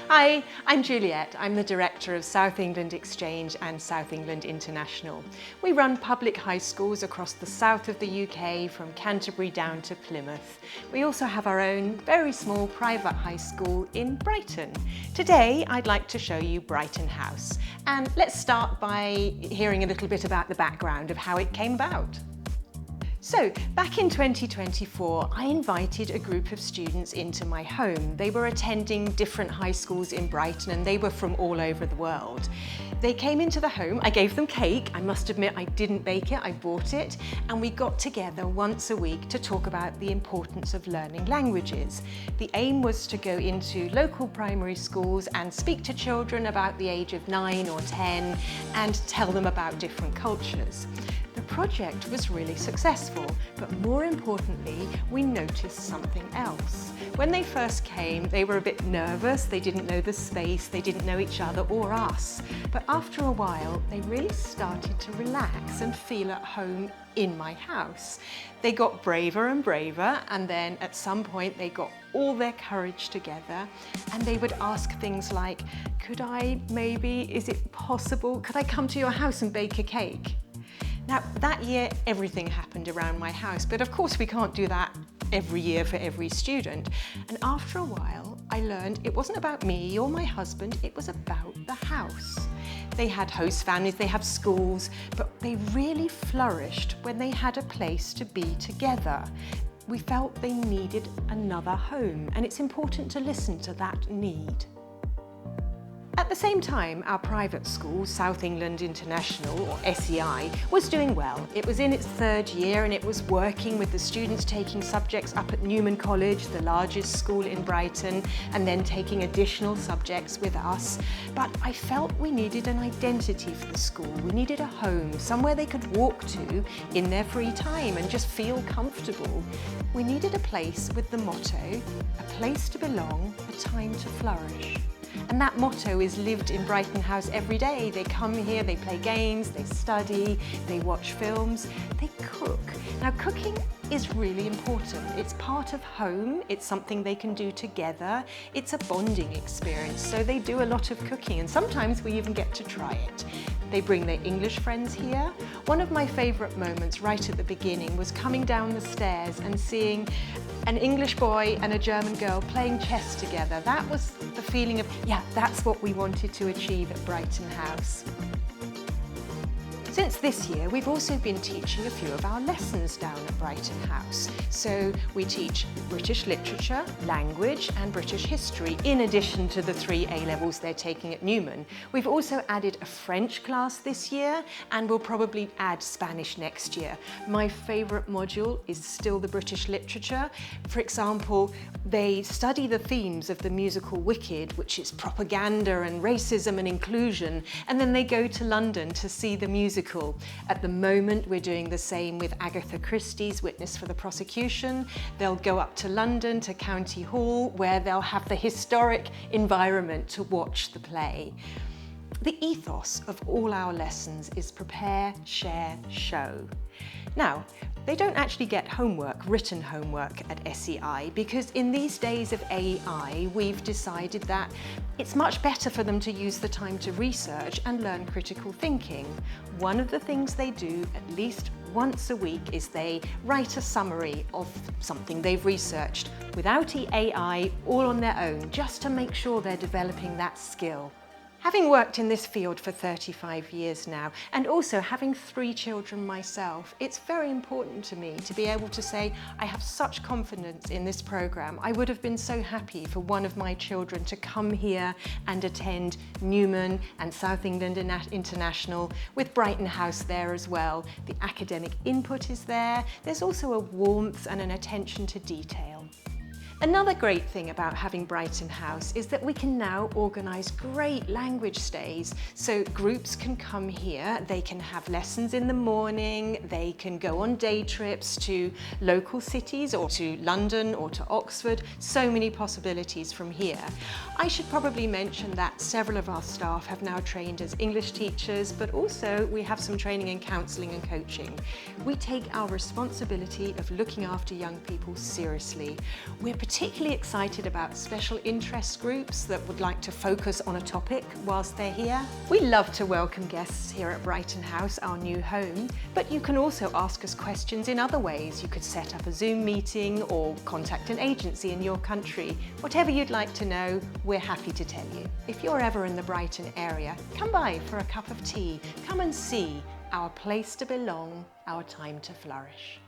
Hi, I'm Juliet. I'm the Director of South England Exchange and South England International. We run public high schools across the south of the UK, from Canterbury down to Plymouth. We also have our own very small private high school in Brighton. Today, I'd like to show you Brighton House. And let's start by hearing a little bit about the background of how it came about. So, back in 2024, I invited a group of students into my home. They were attending different high schools in Brighton and they were from all over the world. They came into the home, I gave them cake. I must admit I didn't bake it, I bought it. And we got together once a week to talk about the importance of learning languages. The aim was to go into local primary schools and speak to children about the age of 9 or 10 and tell them about different cultures. The project was really successful, but more importantly, we noticed something else. When they first came, they were a bit nervous, they didn't know the space, they didn't know each other or us. But after a while, they really started to relax and feel at home in my house. They got braver and braver, and then at some point they got all their courage together and they would ask things like, is it possible, could I come to your house and bake a cake? Now, that year, everything happened around my house, but of course we can't do that every year for every student. And after a while, I learned it wasn't about me or my husband, it was about the house. They had host families, they have schools, but they really flourished when they had a place to be together. We felt they needed another home, and it's important to listen to that need. At the same time, our private school, South England International, or SEI, was doing well. It was in its third year and it was working with the students taking subjects up at Newman College, the largest school in Brighton, and then taking additional subjects with us. But I felt we needed an identity for the school. We needed a home, somewhere they could walk to in their free time and just feel comfortable. We needed a place with the motto, a place to belong, a time to flourish. And that motto is lived in Brighton House every day. They come here, they play games, they study, they watch films, they cook. Now, cooking is really important. It's part of home, it's something they can do together, it's a bonding experience, so they do a lot of cooking and sometimes we even get to try it. They bring their English friends here. One of my favourite moments right at the beginning was coming down the stairs and seeing an English boy and a German girl playing chess together. That was the feeling of, yeah, that's what we wanted to achieve at Brighton House. Since this year, we've also been teaching a few of our lessons down at Brighton House. So we teach British literature, language and British history, in addition to the 3 A-levels they're taking at Newman. We've also added a French class this year and we'll probably add Spanish next year. My favourite module is still the British literature. For example, they study the themes of the musical Wicked, which is propaganda and racism and inclusion, and then they go to London to see the musical. At the moment, we're doing the same with Agatha Christie's Witness for the Prosecution. They'll go up to London, to County Hall, where they'll have the historic environment to watch the play. The ethos of all our lessons is prepare, share, show. Now, they don't actually get homework, written homework at SEI, because in these days of AI, we've decided that it's much better for them to use the time to research and learn critical thinking. One of the things they do at least once a week is they write a summary of something they've researched without AI, all on their own, just to make sure they're developing that skill. Having worked in this field for 35 years now, and also having 3 children myself, it's very important to me to be able to say, I have such confidence in this programme. I would have been so happy for one of my children to come here and attend Newman and South England International, with Brighton House there as well. The academic input is there. There's also a warmth and an attention to detail. Another great thing about having Brighton House is that we can now organise great language stays. So groups can come here, they can have lessons in the morning, they can go on day trips to local cities or to London or to Oxford. So many possibilities from here. I should probably mention that several of our staff have now trained as English teachers, but also we have some training in counselling and coaching. We take our responsibility of looking after young people seriously. We're particularly excited about special interest groups that would like to focus on a topic whilst they're here. We love to welcome guests here at Brighton House, our new home, but you can also ask us questions in other ways. You could set up a Zoom meeting or contact an agency in your country. Whatever you'd like to know, we're happy to tell you. If you're ever in the Brighton area, come by for a cup of tea. Come and see our place to belong, our time to flourish.